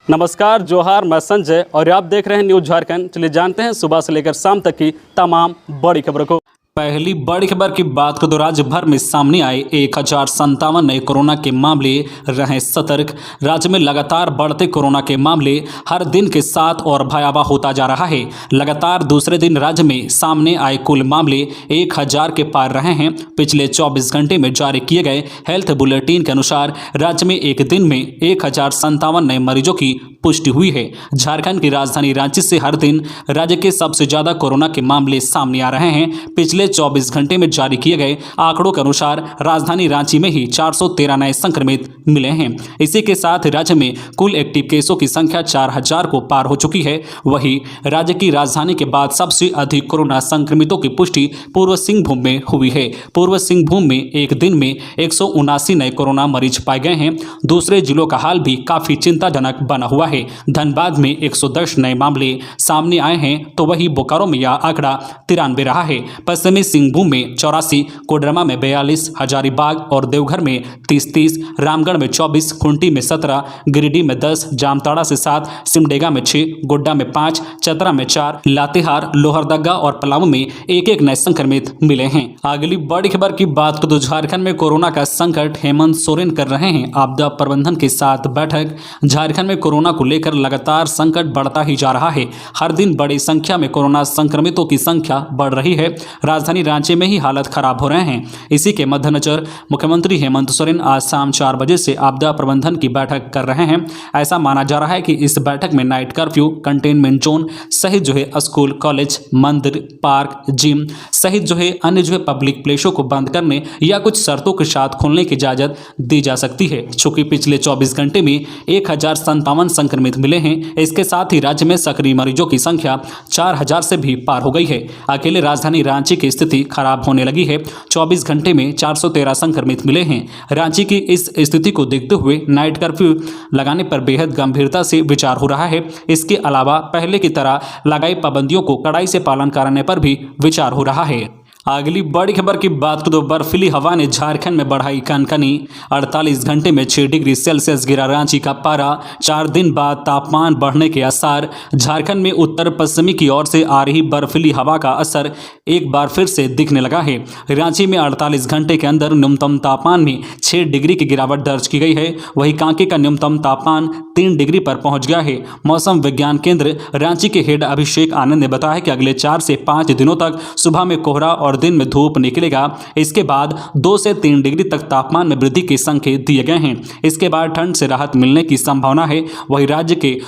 नमस्कार, जोहार, मैं संजय और आप देख रहे हैं न्यूज झारखंड। चलिए जानते हैं सुबह से लेकर शाम तक की तमाम बड़ी खबरों को। पहली बड़ी खबर की बात करें तो राज्य भर में सामने आए 1057 नए कोरोना के मामले। रहें सतर्क, राज्य में लगातार बढ़ते कोरोना के मामले हर दिन के साथ और भयावह होता जा रहा है। लगातार दूसरे दिन राज्य में सामने आए कुल मामले 1000 के पार रहे हैं। पिछले 24 घंटे में जारी किए गए हेल्थ बुलेटिन के अनुसार राज्य में एक दिन में 1057 नए मरीजों की पुष्टि हुई है। झारखंड की राजधानी रांची से हर दिन राज्य के सबसे ज्यादा कोरोना के मामले सामने आ रहे हैं। पिछले 24 घंटे में जारी किए गए आंकड़ों के अनुसार राजधानी रांची में ही 413 नए संक्रमित मिले हैं। इसी के साथ राज्य में कुल एक्टिव केसों की संख्या 4000 को पार हो चुकी है। वहीं राज्य की राजधानी के बाद सबसे अधिक कोरोना संक्रमितों की पुष्टि पूर्व सिंहभूम में हुई है। पूर्व सिंहभूम में एक दिन में 179 नए कोरोना मरीज पाए गए हैं। दूसरे जिलों का हाल भी काफी चिंताजनक बना हुआ है। धनबाद में 110 नए मामले सामने आए हैं, तो वहीं बोकारो में यह आंकड़ा 93 रहा है। पश्चिमी सिंहभूम में 84, कोडरमा में 42, हजारीबाग और देवघर में 30, रामगढ़ में 24, खूंटी में 17, गिरिडीह में 10, जामताड़ा से 7, सिमडेगा में 6, गोड्डा में 5, चतरा में 4, लातेहार, लोहरदगा और पलामू में एक नए संक्रमित मिले हैं। अगली बड़ी खबर की बात करें तो झारखंड में कोरोना का संकट हेमंत सोरेन कर रहे हैं आपदा प्रबंधन के साथ बैठक। झारखंड में कोरोना को लेकर लगातार संकट बढ़ता ही जा रहा है। हर दिन बड़ी संख्या में कोरोना संक्रमितों की संख्या बढ़ रही है। राजधानी रांची में ही हालत खराब हो रहे हैं। इसी के मद्देनजर मुख्यमंत्री हेमंत सोरेन आज शाम 4 बजे से आपदा प्रबंधन की बैठक कर रहे हैं। ऐसा माना जा रहा है कि इस बैठक में नाइट कर्फ्यू, कंटेनमेंट जोन सहित स्कूल, कॉलेज, मंदिर, पार्क, जिम सहित अन्य पब्लिक प्लेसों को बंद करने या कुछ शर्तों के साथ खोलने की इजाजत दी जा सकती है। चूंकि पिछले 24 घंटे में 1057 संक्रमित मिले हैं। इसके साथ ही राज्य में सक्रिय मरीजों की संख्या 4000 से भी पार हो गई है। अकेले राजधानी रांची की स्थिति खराब होने लगी है। 24 घंटे में 413 संक्रमित मिले हैं। रांची की इस स्थिति को देखते हुए नाइट कर्फ्यू लगाने पर बेहद गंभीरता से विचार हो रहा है। इसके अलावा पहले की तरह लगाई पाबंदियों को कड़ाई से पालन कराने पर भी विचार हो रहा है। अगली बड़ी खबर की बात करें तो बर्फीली हवा ने झारखंड में बढ़ाई कनकनी। 48 घंटे में 6 डिग्री सेल्सियस गिरा रांची का पारा। 4 दिन बाद तापमान बढ़ने के आसार। झारखंड में उत्तर पश्चिमी की ओर से आ रही बर्फीली हवा का असर एक बार फिर से दिखने लगा है। रांची में 48 घंटे के अंदर न्यूनतम तापमान में 6 डिग्री की गिरावट दर्ज की गई है। वहीं कांके का न्यूनतम तापमान 3 डिग्री पर पहुंच गया है। मौसम विज्ञान केंद्र रांची के हेड अभिषेक आनंद ने बताया कि अगले 4 से 5 दिनों तक सुबह में कोहरा और दिन में धूप निकलेगा। इसके बाद 2 से 3 डिग्री तक तापमान में वृद्धि के संकेत दिए गए हैं। इसके बाद ठंड से राहत मिलने की संभावना है। वहीं राज्य के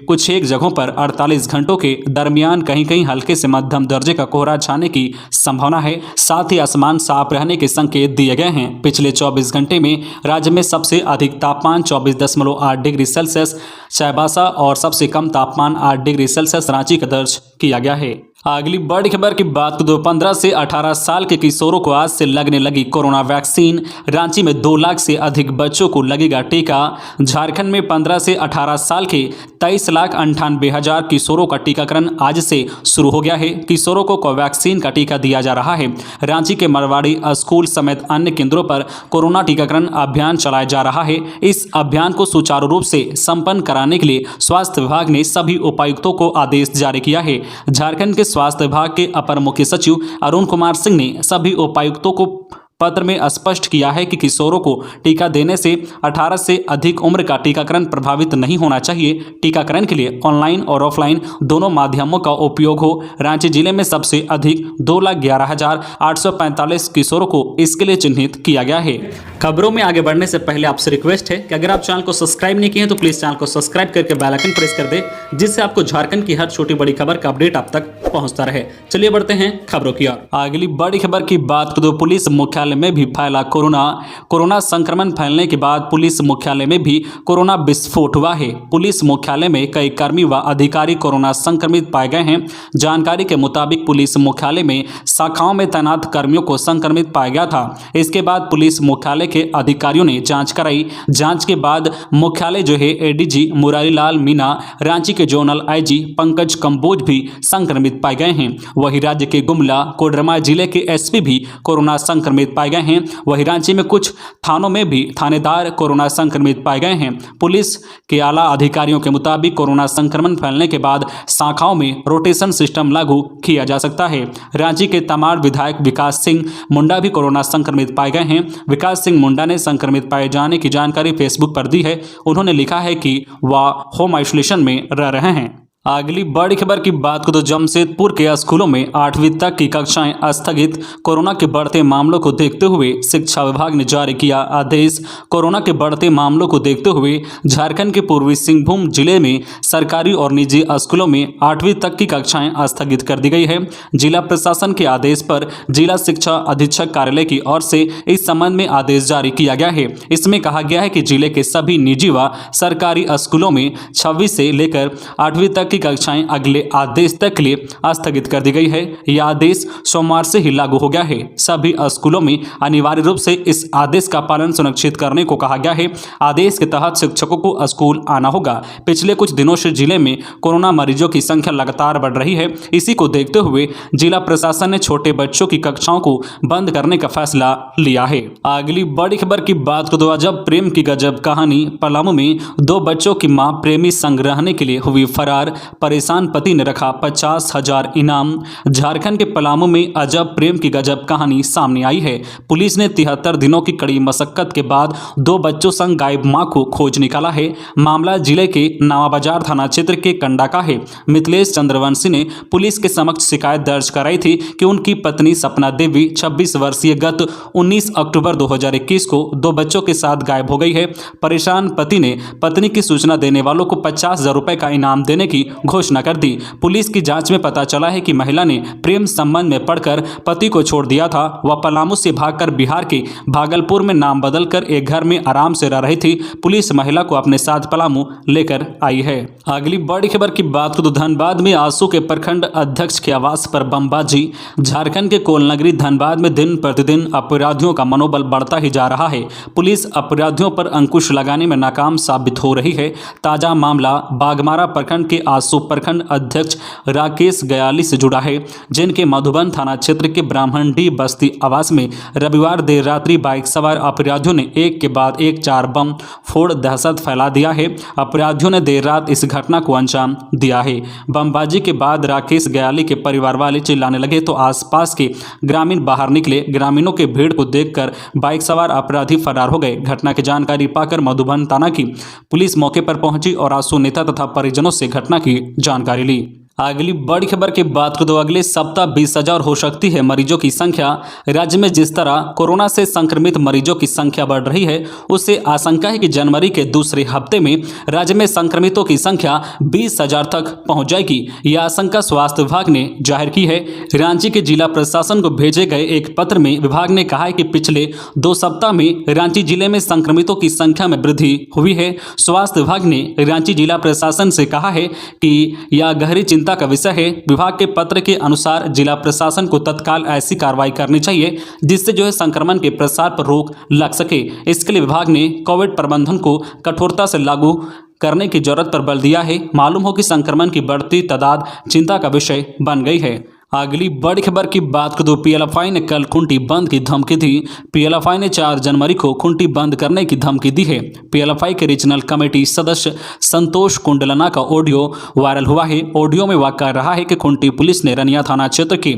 कुछ एक जगहों पर 48 घंटों के दरमियान कहीं कहीं हल्के से मध्यम दर्जे का कोहरा छाने की संभावना है। साथ ही आसमान साफ रहने के संकेत दिए गए हैं। पिछले 24 घंटे में राज्य में सबसे अधिक तापमान 24.8 डिग्री सेल्सियस चाईबासा और सबसे कम तापमान 8 डिग्री सेल्सियस रांची का दर्ज किया गया है। अगली बड़ी खबर की बात करें तो 15 से 18 साल के किशोरों को आज से लगने लगी कोरोना वैक्सीन। रांची में 2 लाख से अधिक बच्चों को लगेगा टीका। झारखंड में 15 से 18 साल के 23,98,000 किशोरों का टीकाकरण आज से शुरू हो गया है। किशोरों को कोवैक्सीन का टीका दिया जा रहा है। रांची के मरवाड़ी स्कूल समेत अन्य केंद्रों पर कोरोना टीकाकरण अभियान चलाया जा रहा है। इस अभियान को सुचारू रूप से संपन्न कराने के लिए स्वास्थ्य विभाग ने सभी उपायुक्तों को आदेश जारी किया है। झारखंड के स्वास्थ्य विभाग के अपर मुख्य सचिव अरुण कुमार सिंह ने सभी उपायुक्तों को पत्र में स्पष्ट किया है कि किशोरों को टीका देने से 18 से अधिक उम्र का टीकाकरण प्रभावित नहीं होना चाहिए। टीकाकरण के लिए ऑनलाइन और ऑफलाइन दोनों माध्यमों का उपयोग हो। रांची जिले में सबसे अधिक 2,11,845 किशोरों को इसके लिए चिन्हित किया गया है। खबरों में आगे बढ़ने से पहले आपसे रिक्वेस्ट है कि अगर आप चैनल को सब्सक्राइब नहीं किए हैं तो प्लीज चैनल को सब्सक्राइब करके बेल आइकन प्रेस कर दे, जिससे आपको झारखंड की हर छोटी बड़ी खबर का अपडेट आप तक पहुंचता रहे। चलिए बढ़ते हैं खबरों की ओर। अगली बड़ी खबर की बात करें तो पुलिस मुख्यालय में भी फैला कोरोना संक्रमण फैलने के बाद पुलिस मुख्यालय में भी कोरोना विस्फोट हुआ है। पुलिस मुख्यालय में कई कर्मी व अधिकारी कोरोना संक्रमित पाए गए हैं। जानकारी के मुताबिक पुलिस मुख्यालय में शाखाओं में तैनात कर्मियों को संक्रमित पाया गया था। इसके बाद पुलिस मुख्यालय के अधिकारियों ने जांच कराई। जांच के बाद मुख्यालय एडीजी मुरारीलाल मीणा, रांची के जोनल आईजी पंकज कंबोज भी संक्रमित पाए गए हैं। वहीं राज्य के गुमला, कोडरमा जिले के एसपी भी कोरोना संक्रमित संक्रमित पाए गए हैं। वहीं रांची में कुछ थानों में भी थानेदार कोरोना संक्रमित पाए गए हैं। पुलिस के आला अधिकारियों के मुताबिक कोरोना संक्रमण फैलने के बाद शाखाओं में रोटेशन सिस्टम लागू किया जा सकता है। रांची के तमाड़ विधायक विकास सिंह मुंडा भी कोरोना संक्रमित पाए गए हैं। विकास सिंह मुंडा ने संक्रमित पाए जाने की जानकारी फेसबुक पर दी है। उन्होंने लिखा है कि वह होम आइसोलेशन में रह रहे हैं। अगली बड़ी खबर की बात को तो जमशेदपुर के स्कूलों में 8वीं तक की कक्षाएं स्थगित। कोरोना के बढ़ते मामलों को देखते हुए शिक्षा विभाग ने जारी किया आदेश। कोरोना के बढ़ते मामलों को देखते हुए झारखंड के पूर्वी सिंहभूम जिले में सरकारी और निजी स्कूलों में 8वीं तक की कक्षाएं स्थगित कर दी गई है। जिला प्रशासन के आदेश पर जिला शिक्षा अधीक्षक कार्यालय की ओर से इस संबंध में आदेश जारी किया गया है। इसमें कहा गया है कि जिले के सभी निजी व सरकारी स्कूलों में 26 से लेकर 8वीं तक की कक्षाएं अगले आदेश तक के लिए स्थगित कर दी गई है। यह आदेश सोमवार से ही लागू हो गया है। सभी स्कूलों में अनिवार्य रूप से इस आदेश का पालन सुनिश्चित करने को कहा गया है। आदेश के तहत शिक्षकों को स्कूल आना होगा। पिछले कुछ दिनों से जिले में कोरोना मरीजों की संख्या लगातार बढ़ रही है। इसी को देखते हुए जिला प्रशासन ने छोटे बच्चों की कक्षाओं को बंद करने का फैसला लिया है। अगली बड़ी खबर की बात को तो अजब प्रेम की गजब कहानी। पलामू में 2 बच्चों की मां प्रेमी संग रहने के लिए हुई फरार। परेशान पति ने रखा 50,000 इनाम। झारखंड के पलामू में अजब प्रेम की गजब कहानी सामने आई है। पुलिस ने 73 दिनों की कड़ी मशक्कत के बाद 2 बच्चों संग गायब मां को खोज निकाला है। मामला जिले के नावा बाजार थाना क्षेत्र के कंडा का है। मिथिलेश चंद्रवंशी ने पुलिस के समक्ष शिकायत दर्ज कराई थी कि उनकी पत्नी सपना देवी 26 वर्षीय गत 19 अक्टूबर 2021 को 2 बच्चों के साथ गायब हो गई है। परेशान पति ने पत्नी की सूचना देने वालों को 50,000 रुपए का इनाम देने की घोषणा कर दी। पुलिस की जांच में पता चला है कि महिला ने प्रेम संबंध में पड़कर पति को छोड़ दिया था। वह पलामू से भागकर बिहार के भागलपुर में नाम बदलकर एक घर में आराम से रह रही थी। पुलिस महिला को अपने साथ पलामू लेकर आई है। अगली बड़ी खबर की बात तो धनबाद में आसू के प्रखंड अध्यक्ष के आवास पर बमबाजी। झारखंड के कोलनगरी धनबाद में दिन प्रतिदिन अपराधियों का मनोबल बढ़ता ही जा रहा है। पुलिस अपराधियों पर अंकुश लगाने में नाकाम साबित हो रही है। ताजा मामला बागमारा प्रखंड के आसू प्रखंड अध्यक्ष राकेश गयाली से जुड़ा है, जिनके मधुबन थाना क्षेत्र के ब्राह्मणडी बस्ती आवास में रविवार देर रात्रि बाइक सवार अपराधियों ने एक के बाद एक 4 बम फोड़ दहशत फैला दिया है। अपराधियों ने देर रात इस घटना को अंजाम दिया है। बमबाजी के बाद राकेश गयाली के परिवार वाले चिल्लाने लगे तो आसपास के ग्रामीण बाहर निकले। ग्रामीणों के भीड़ को देखकर बाइक सवार अपराधी फरार हो गए। घटना की जानकारी पाकर मधुबन थाना की पुलिस मौके पर पहुंची और आसू नेता तथा परिजनों से घटना की जानकारी ली। अगली बड़ी खबर की बात को तो अगले सप्ताह 20,000 हो सकती है मरीजों की संख्या। राज्य में जिस तरह कोरोना से संक्रमित मरीजों की संख्या बढ़ रही है, उससे आशंका है कि जनवरी के दूसरे हफ्ते में राज्य में संक्रमितों की संख्या 20,000 तक पहुंच जाएगी। यह आशंका स्वास्थ्य विभाग ने जाहिर की है। रांची के जिला प्रशासन को भेजे गए एक पत्र में विभाग ने कहा है कि पिछले 2 सप्ताह में रांची जिले में संक्रमितों की संख्या में वृद्धि हुई है। स्वास्थ्य विभाग ने रांची जिला प्रशासन से कहा है कि यह गहरी चिंता का विषय है। विभाग के पत्र के अनुसार जिला प्रशासन को तत्काल ऐसी कार्रवाई करनी चाहिए जिससे संक्रमण के प्रसार पर रोक लग सके। इसके लिए विभाग ने कोविड प्रबंधन को कठोरता से लागू करने की जरूरत पर बल दिया है। मालूम हो कि संक्रमण की बढ़ती तादाद चिंता का विषय बन गई है। अगली बड़ी खबर की बात करें तो पीएलएफआई ने कल खुंटी बंद की धमकी दी। पीएलएफआई ने 4 जनवरी को खुंटी बंद करने की धमकी दी है। पीएलएफआई के रीजनल कमेटी सदस्य संतोष कुंडलना का ऑडियो वायरल हुआ है। ऑडियो में वह कह रहा है कि खुंटी पुलिस ने रनिया थाना क्षेत्र के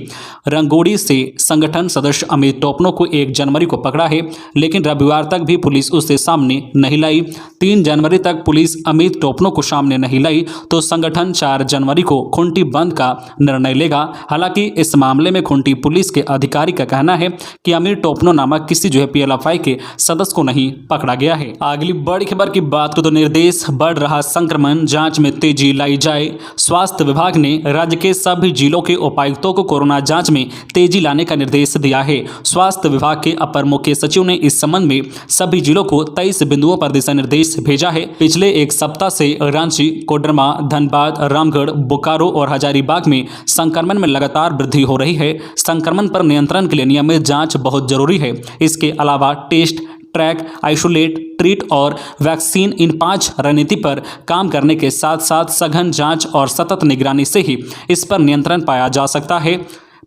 रंगोड़ी से संगठन सदस्य अमित टोपनो को 1 जनवरी को पकड़ा है, लेकिन रविवार तक भी पुलिस उससे सामने नहीं लाई। 3 जनवरी तक पुलिस अमित टोपनो को सामने नहीं लाई तो संगठन 4 जनवरी को खुंटी बंद का निर्णय लेगा। हालांकि इस मामले में खुंटी पुलिस के अधिकारी का कहना है कि अमीर टोपनो नामक किसी पीएलएफआई के सदस्य को नहीं पकड़ा गया है। अगली बड़ी खबर की बात करें तो निर्देश बढ़ रहा संक्रमण, जांच में तेजी लाई जाए। स्वास्थ्य विभाग ने राज्य के सभी जिलों के उपायुक्तों को कोरोना जांच में तेजी लाने का निर्देश दिया है। स्वास्थ्य विभाग के अपर मुख्य सचिव ने इस संबंध में सभी जिलों को 23 बिंदुओं पर दिशा निर्देश भेजा है। पिछले 1 सप्ताह से रांची, कोडरमा, धनबाद, रामगढ़, बोकारो और हजारीबाग में संक्रमण में लगातार वृद्धि हो रही है। संक्रमण पर नियंत्रण के लिए नियमित जांच बहुत जरूरी है। इसके अलावा टेस्ट, ट्रैक, आइसोलेट, ट्रीट और वैक्सीन, इन 5 रणनीति पर काम करने के साथ साथ सघन जांच और सतत निगरानी से ही इस पर नियंत्रण पाया जा सकता है।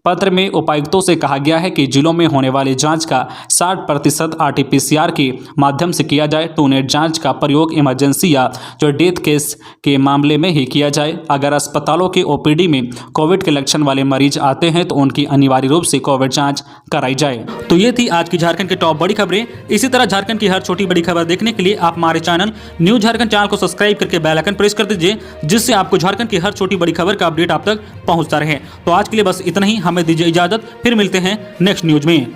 पत्र में उपायुक्तों से कहा गया है कि जिलों में होने वाली जांच का 60% RT-PCR के माध्यम से किया जाए। टूनेट जांच का प्रयोग इमरजेंसी या जो डेथ केस के मामले में ही किया जाए। अगर अस्पतालों के OPD में कोविड के लक्षण वाले मरीज आते हैं तो उनकी अनिवार्य रूप से कोविड जांच कराई जाए। तो ये थी आज की झारखंड की टॉप बड़ी खबरें। इसी तरह झारखंड की हर छोटी बड़ी खबर देखने के लिए आप हमारे चैनल न्यूज झारखंड चैनल को सब्सक्राइब करके बेल आइकन प्रेस कर दीजिए, जिससे आपको झारखंड की हर छोटी बड़ी खबर का अपडेट आप तक पहुंचता रहे। तो आज के लिए बस इतना ही, हमें दीजिए इजाजत, फिर मिलते हैं नेक्स्ट न्यूज में।